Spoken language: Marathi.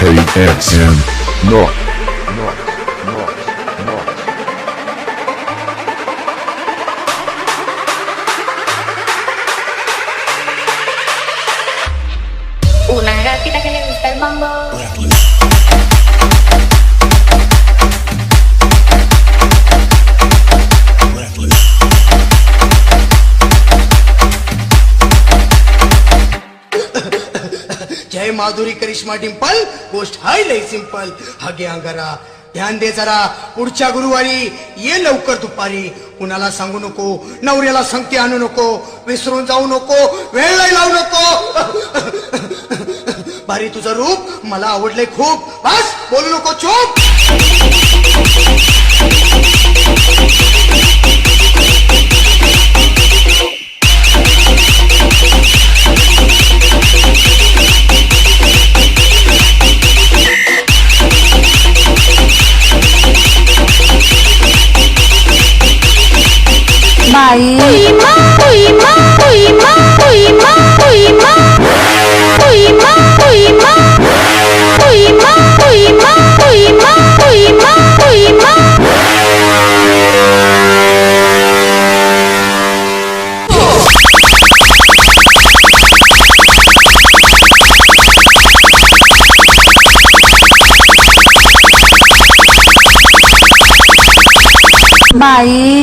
KXN. No. Una gatita que le gusta el mambo. जय माधुरी करिश्मा डिंपल गोष्ट हाय लय सिंपल हगे अंगारा ध्यान दे जरा पुढच्या गुरुवारी ये लवकर दुपारी कुणाला सांगू नको नवऱ्याला संगती आणू नको विसरून जाऊ नको वेळ लय लावू नको भारी तुझं रूप मला आवडले खूप बस बोलू नको चूप बाई